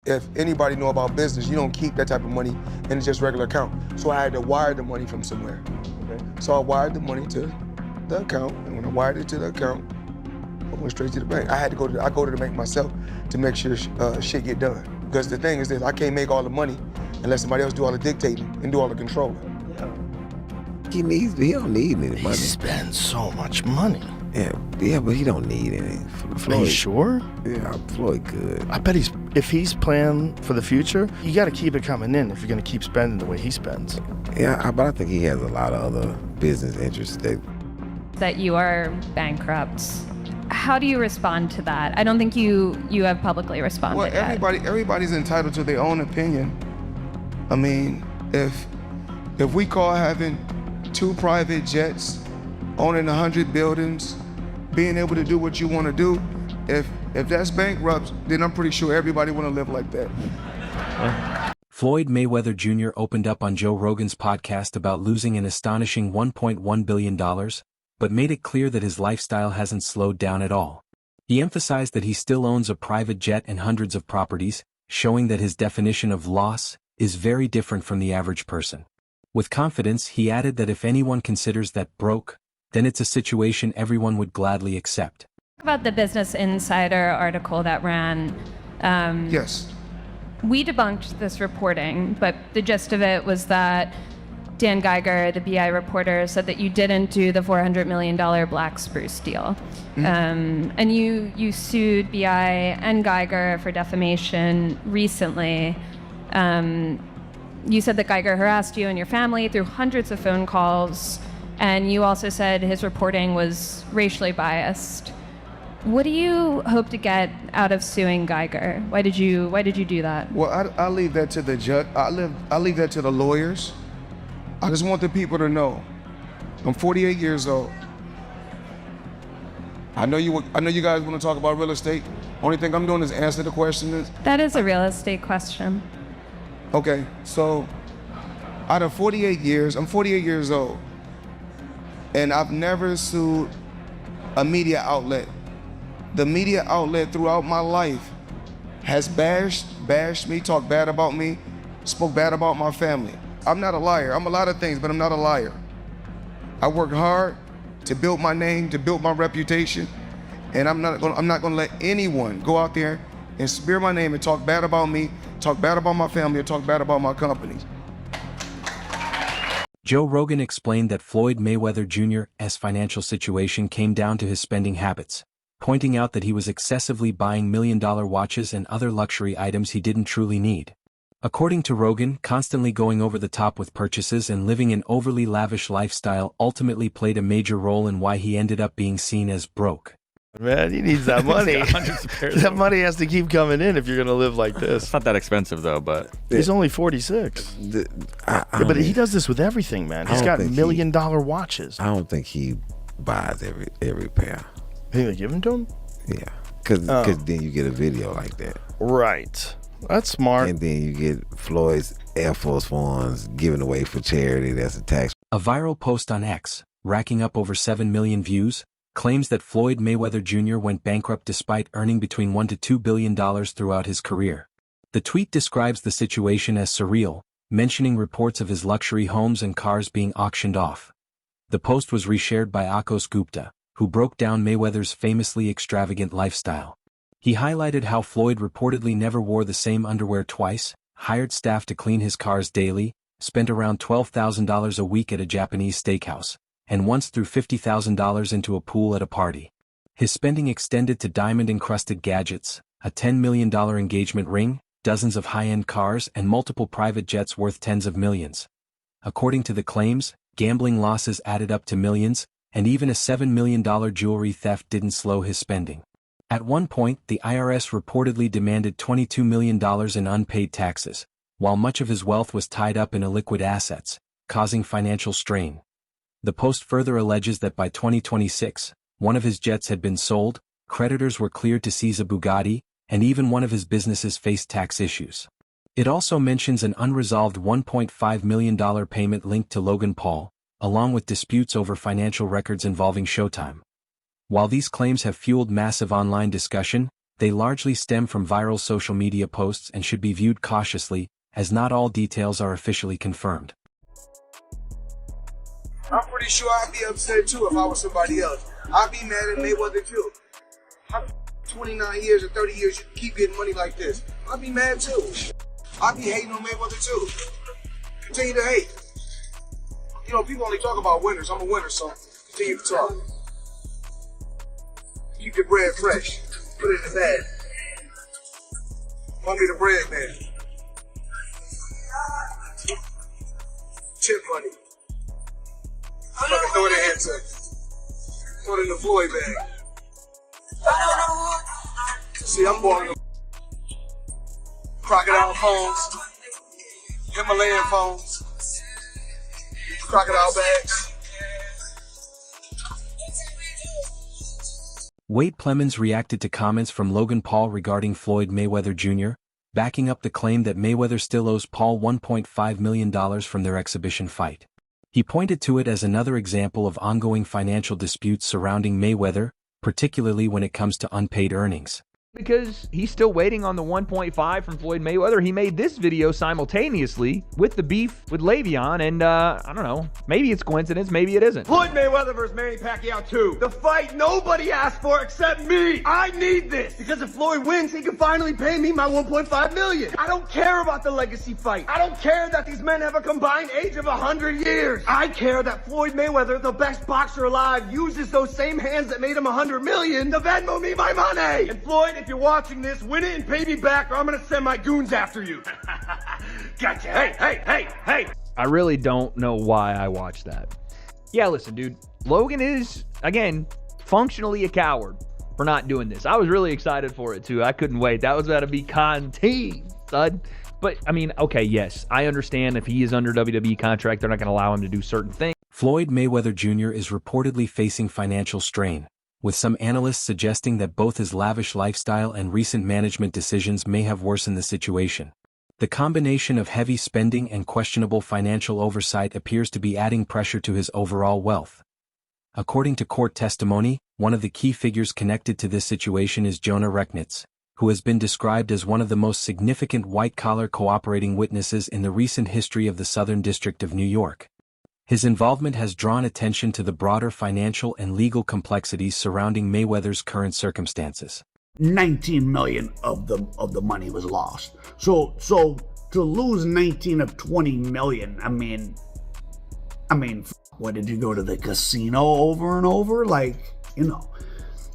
if anybody know about business, you don't keep that type of money in just regular account. So I had to wire the money from somewhere. Okay. So I wired the money to the account, and when I wired it to the account, I went straight to the bank. I go to the bank myself to make sure shit get done. Because the thing is this, I can't make all the money unless somebody else do all the dictating and do all the controlling. He don't need any money. He spends so much money. Yeah, but he don't need any. Floyd, are you sure? Yeah, Floyd good. I bet if he's planning for the future, you got to keep it coming in if you're going to keep spending the way he spends. Yeah, but I think he has a lot of other business interests that you are bankrupt. How do you respond to that? I don't think you have publicly responded yet. Everybody's entitled to their own opinion. I mean, if we call having 2 private jets, owning 100 buildings, being able to do what you want to do, if that's bankrupt, then I'm pretty sure everybody want to live like that. Floyd Mayweather Jr. opened up on Joe Rogan's podcast about losing an astonishing $1.1 billion, but made it clear that his lifestyle hasn't slowed down at all. He emphasized that he still owns a private jet and hundreds of properties, showing that his definition of loss is very different from the average person. With confidence, he added that if anyone considers that broke, then it's a situation everyone would gladly accept. About the Business Insider article that ran. Yes. We debunked this reporting, but the gist of it was that Dan Geiger, the BI reporter, said that you didn't do the $400 million Black Spruce deal. Mm-hmm. And you sued BI and Geiger for defamation recently. You said that Geiger harassed you and your family through hundreds of phone calls, and you also said his reporting was racially biased. What do you hope to get out of suing Geiger? Why did you do that? Well, I'll leave that to the judge. I'll leave that to the lawyers. I just want the people to know, I'm 48 years old. I know you guys want to talk about real estate. Only thing I'm doing is answer the question. That is a real estate question. Okay, so out of 48 years, I'm 48 years old, and I've never sued a media outlet. The media outlet throughout my life has bashed me, talked bad about me, spoke bad about my family. I'm not a liar. I'm a lot of things, but I'm not a liar. I work hard to build my name, to build my reputation, and I'm not gonna let anyone go out there and smear my name and talk bad about me, talk bad about my family, or talk bad about my companies. Joe Rogan explained that Floyd Mayweather Jr.'s financial situation came down to his spending habits, pointing out that he was excessively buying million-dollar watches and other luxury items he didn't truly need. According to Rogan, constantly going over the top with purchases and living an overly lavish lifestyle ultimately played a major role in why he ended up being seen as broke. Man, he needs that money. That money has to keep coming in if you're going to live like this. It's not that expensive, though, but... He's only 46. But he does this with everything, man. He's got million-dollar watches. I don't think he buys every pair. You think they give them to him? Yeah, because then you get a video like that. Right. That's smart. And then you get Floyd's Air Force Ones given away for charity. That's a tax. A viral post on X, racking up over 7 million views, claims that Floyd Mayweather Jr. went bankrupt despite earning between $1 to $2 billion throughout his career. The tweet describes the situation as surreal, mentioning reports of his luxury homes and cars being auctioned off. The post was reshared by Akos Gupta, who broke down Mayweather's famously extravagant lifestyle. He highlighted how Floyd reportedly never wore the same underwear twice, hired staff to clean his cars daily, spent around $12,000 a week at a Japanese steakhouse, and once threw $50,000 into a pool at a party. His spending extended to diamond-encrusted gadgets, a $10 million engagement ring, dozens of high-end cars, and multiple private jets worth tens of millions. According to the claims, gambling losses added up to millions, and even a $7 million jewelry theft didn't slow his spending. At one point, the IRS reportedly demanded $22 million in unpaid taxes, while much of his wealth was tied up in illiquid assets, causing financial strain. The post further alleges that by 2026, one of his jets had been sold, creditors were cleared to seize a Bugatti, and even one of his businesses faced tax issues. It also mentions an unresolved $1.5 million payment linked to Logan Paul, along with disputes over financial records involving Showtime. While these claims have fueled massive online discussion, They largely stem from viral social media posts and should be viewed cautiously, as not all details are officially confirmed. I'm pretty sure I'd be upset too if I was somebody else. I'd be mad at Mayweather too. How 29 years or 30 years you keep getting money like this? I'd be mad too. I'd be hating on Mayweather too. Continue to hate. You know, people only talk about winners. I'm a winner, so continue to talk. Keep your bread fresh. Put it in the bag. Want me the bread, man? Tip money. Fucking throw it in here too. Throw it in the Floyd bag. See, I'm born in crocodile phones, Himalayan phones, crocodile bags. Wade Plemons reacted to comments from Logan Paul regarding Floyd Mayweather Jr., backing up the claim that Mayweather still owes Paul $1.5 million from their exhibition fight. He pointed to it as another example of ongoing financial disputes surrounding Mayweather, particularly when it comes to unpaid earnings. Because he's still waiting on the 1.5 from Floyd Mayweather. He made this video simultaneously with the beef with Le'Veon, and I don't know, maybe it's coincidence, maybe it isn't. Floyd Mayweather versus Manny Pacquiao 2. The fight nobody asked for except me. I need this because if Floyd wins, he can finally pay me my $1.5 million. I don't care about the legacy fight. I don't care that these men have a combined age of 100 years. I care that Floyd Mayweather, the best boxer alive, uses those same hands that made him 100 million to Venmo me my money. And Floyd, if you're watching this, win it and pay me back or I'm gonna send my goons after you. Gotcha. Hey. I really don't know why I watched that. Yeah, listen, dude. Logan is, again, functionally a coward for not doing this. I was really excited for it, too. I couldn't wait. That was about to be content, son. But, I mean, okay, yes. I understand if he is under WWE contract, they're not going to allow him to do certain things. Floyd Mayweather Jr. is reportedly facing financial strain, with some analysts suggesting that both his lavish lifestyle and recent management decisions may have worsened the situation. The combination of heavy spending and questionable financial oversight appears to be adding pressure to his overall wealth. According to court testimony, one of the key figures connected to this situation is Jonah Rechnitz, who has been described as one of the most significant white-collar cooperating witnesses in the recent history of the Southern District of New York. His involvement has drawn attention to the broader financial and legal complexities surrounding Mayweather's current circumstances. 19 million of the money was lost. So to lose 19 of 20 million, I mean, what, did you go to the casino over and over? Like, you know.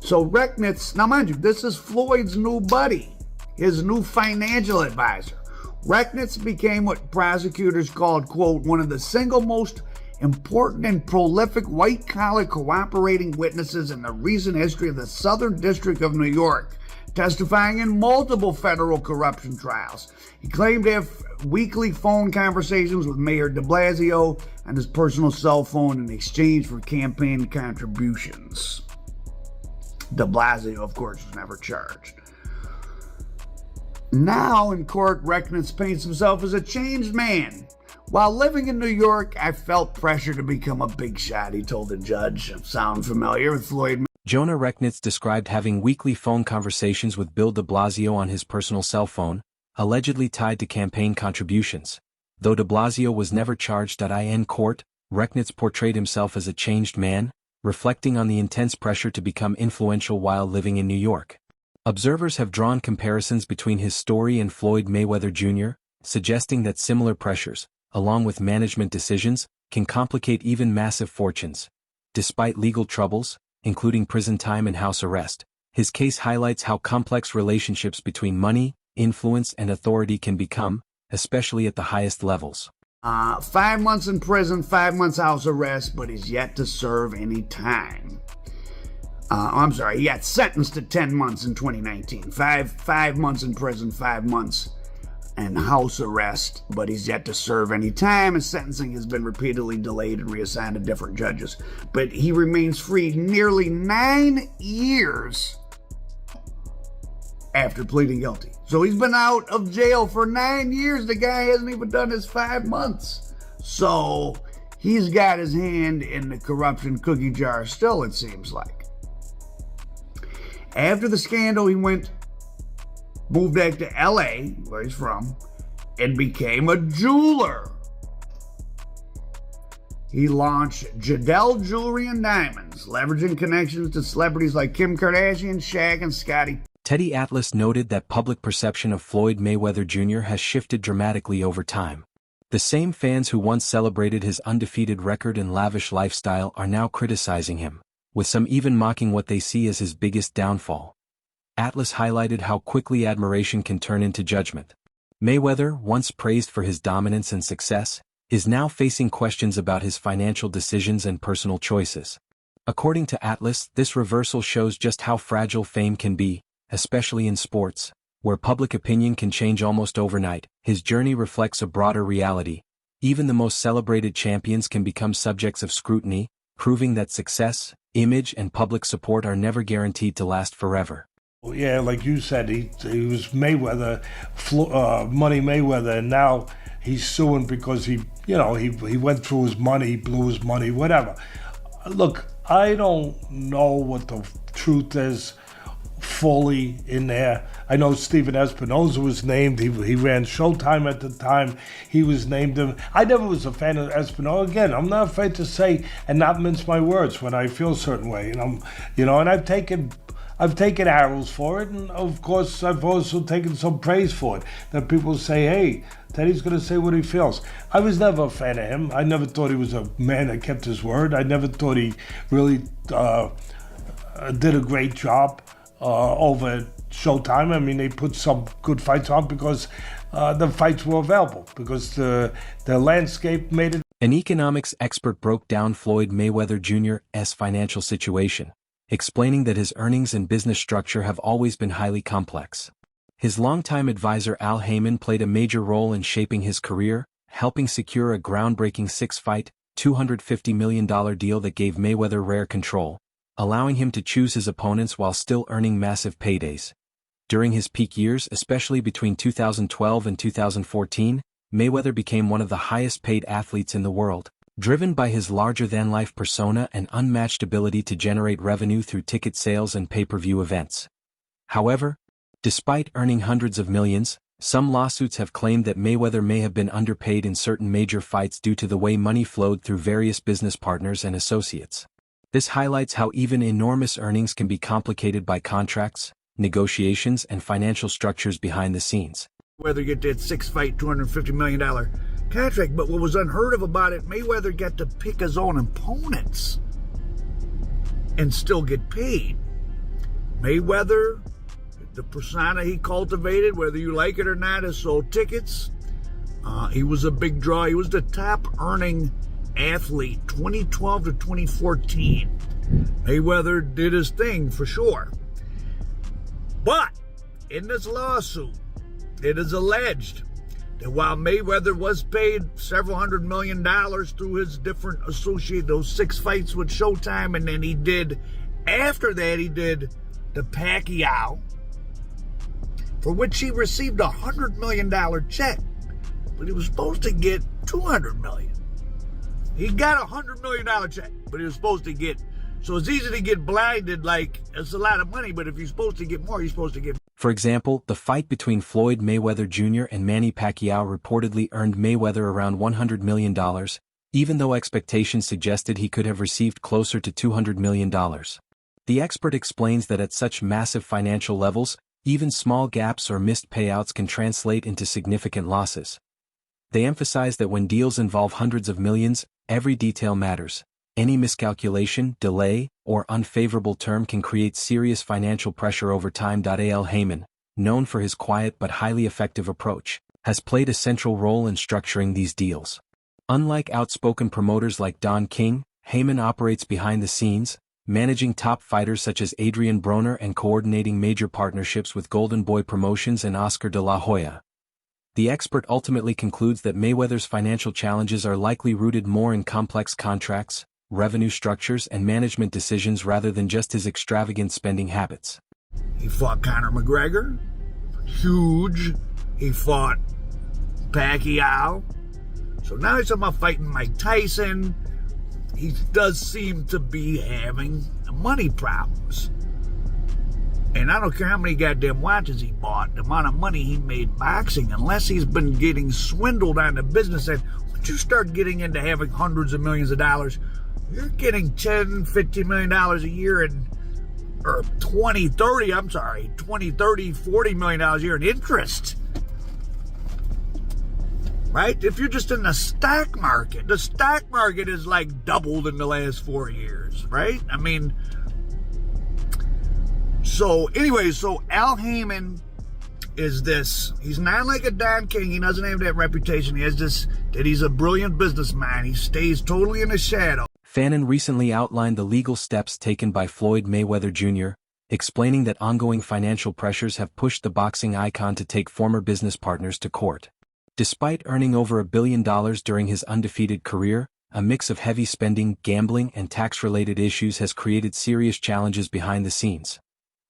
So Rechnitz, now mind you, this is Floyd's new buddy, his new financial advisor. Rechnitz became what prosecutors called, quote, one of the single most important and prolific white-collar cooperating witnesses in the recent history of the Southern District of New York, testifying in multiple federal corruption trials. He claimed to have weekly phone conversations with Mayor de Blasio on his personal cell phone in exchange for campaign contributions. De Blasio, of course, was never charged. Now in court, Rechnitz paints himself as a changed man. While living in New York, I felt pressure to become a big shot, he told the judge. Sound familiar with Floyd? Jonah Rechnitz described having weekly phone conversations with Bill de Blasio on his personal cell phone, allegedly tied to campaign contributions. Though de Blasio was never charged in court, Rechnitz portrayed himself as a changed man, reflecting on the intense pressure to become influential while living in New York. Observers have drawn comparisons between his story and Floyd Mayweather Jr., suggesting that similar pressures, along with management decisions, can complicate even massive fortunes. Despite legal troubles, including prison time and house arrest, his case highlights how complex relationships between money, influence, and authority can become, especially at the highest levels. 5 months in prison, 5 months house arrest, but he's yet to serve any time. He got sentenced to 10 months in 2019. Five months in prison, 5 months and house arrest, but he's yet to serve any time. His sentencing has been repeatedly delayed and reassigned to different judges. But he remains free nearly 9 years after pleading guilty. So he's been out of jail for 9 years. The guy hasn't even done his 5 months. So he's got his hand in the corruption cookie jar still, it seems like. After the scandal, he went moved back to LA, where he's from, and became a jeweler. He launched Jadel Jewelry and Diamonds, leveraging connections to celebrities like Kim Kardashian, Shaq, and Scottie. Teddy Atlas noted that public perception of Floyd Mayweather Jr. has shifted dramatically over time. The same fans who once celebrated his undefeated record and lavish lifestyle are now criticizing him, with some even mocking what they see as his biggest downfall. Atlas highlighted how quickly admiration can turn into judgment. Mayweather, once praised for his dominance and success, is now facing questions about his financial decisions and personal choices. According to Atlas, this reversal shows just how fragile fame can be, especially in sports, where public opinion can change almost overnight. His journey reflects a broader reality. Even the most celebrated champions can become subjects of scrutiny, proving that success, image, and public support are never guaranteed to last forever. Yeah, like you said, he was Mayweather, Money Mayweather, and now he's suing because he went through his money, he blew his money, whatever. Look, I don't know what the truth is fully in there. I know Steven Espinoza was named. He ran Showtime at the time. He was named him. I never was a fan of Espinoza. Again, I'm not afraid to say and not mince my words when I feel a certain way. And I've taken arrows for it, and of course I've also taken some praise for it. That people say, hey, Teddy's going to say what he feels. I was never a fan of him. I never thought he was a man that kept his word. I never thought he really did a great job over at Showtime. I mean, they put some good fights on because the fights were available, because the landscape made it. An economics expert broke down Floyd Mayweather Jr.'s financial situation, explaining that his earnings and business structure have always been highly complex. His longtime advisor Al Heyman played a major role in shaping his career, helping secure a groundbreaking six-fight, $250 million deal that gave Mayweather rare control, allowing him to choose his opponents while still earning massive paydays. During his peak years, especially between 2012 and 2014, Mayweather became one of the highest-paid athletes in the world, driven by his larger-than-life persona and unmatched ability to generate revenue through ticket sales and pay-per-view events. However, despite earning hundreds of millions, some lawsuits have claimed that Mayweather may have been underpaid in certain major fights due to the way money flowed through various business partners and associates. This highlights how even enormous earnings can be complicated by contracts, negotiations, and financial structures behind the scenes. Mayweather get that six-fight, $250 million contract, but what was unheard of about it, Mayweather got to pick his own opponents and still get paid. Mayweather, the persona he cultivated, whether you like it or not, has sold tickets. He was a big draw. He was the top earning athlete 2012 to 2014. Mayweather did his thing for sure. But in this lawsuit, it is alleged that while Mayweather was paid several $100 million through his different associates, those 6 fights with Showtime, and then after that he did the Pacquiao, for which he received a $100 million check, but he was supposed to get $200 million. He got a $100 million check, but he was supposed to get. So it's easy to get blinded, like it's a lot of money, but if you're supposed to get more, you're supposed to get more. For example, the fight between Floyd Mayweather Jr. and Manny Pacquiao reportedly earned Mayweather around $100 million, even though expectations suggested he could have received closer to $200 million. The expert explains that at such massive financial levels, even small gaps or missed payouts can translate into significant losses. They emphasize that when deals involve hundreds of millions, every detail matters. Any miscalculation, delay, or unfavorable term can create serious financial pressure over time. Al Heyman, known for his quiet but highly effective approach, has played a central role in structuring these deals. Unlike outspoken promoters like Don King, Heyman operates behind the scenes, managing top fighters such as Adrian Broner and coordinating major partnerships with Golden Boy Promotions and Oscar de la Hoya. The expert ultimately concludes that Mayweather's financial challenges are likely rooted more in complex contracts, revenue structures, and management decisions rather than just his extravagant spending habits. He fought Conor McGregor, huge. He fought Pacquiao. So now he's talking about fighting Mike Tyson. He does seem to be having money problems. And I don't care how many goddamn watches he bought, the amount of money he made boxing, unless he's been getting swindled on the business end. Once you start getting into having hundreds of millions of dollars, you're getting $10, $15 million a year or 20, 30, $40 million a year in interest. Right? If you're just in the stock market is like doubled in the last 4 years, right? I mean, so Al Heyman is this. He's not like a Don King. He doesn't have that reputation. He has this, that he's a brilliant businessman. He stays totally in the shadow. Fannin recently outlined the legal steps taken by Floyd Mayweather Jr., explaining that ongoing financial pressures have pushed the boxing icon to take former business partners to court. Despite earning over $1 billion during his undefeated career, a mix of heavy spending, gambling, and tax-related issues has created serious challenges behind the scenes.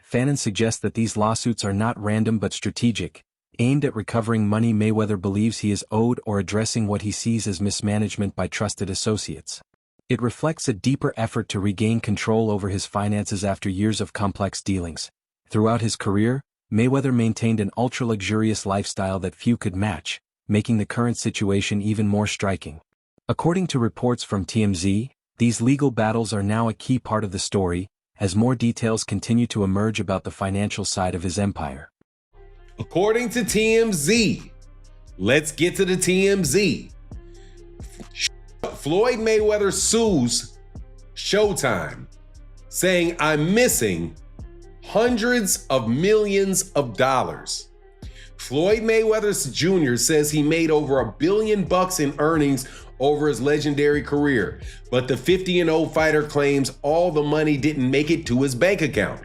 Fannin suggests that these lawsuits are not random but strategic, aimed at recovering money Mayweather believes he is owed or addressing what he sees as mismanagement by trusted associates. It reflects a deeper effort to regain control over his finances after years of complex dealings. Throughout his career, Mayweather maintained an ultra-luxurious lifestyle that few could match, making the current situation even more striking. According to reports from TMZ, these legal battles are now a key part of the story, as more details continue to emerge about the financial side of his empire. According to TMZ, let's get to the TMZ. Floyd Mayweather sues Showtime, saying, "I'm missing hundreds of millions of dollars." Floyd Mayweather Jr. says he made over $1 billion in earnings over his legendary career, but the 50-0 fighter claims all the money didn't make it to his bank account.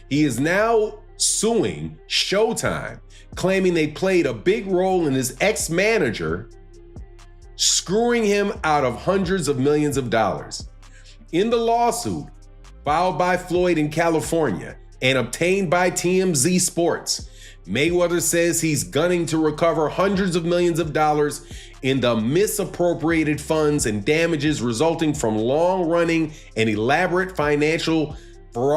He is now suing Showtime, claiming they played a big role in his ex-manager screwing him out of hundreds of millions of dollars. In the lawsuit, filed by Floyd in California and obtained by TMZ Sports, Mayweather says he's gunning to recover hundreds of millions of dollars in the misappropriated funds and damages resulting from long-running and elaborate financial fraud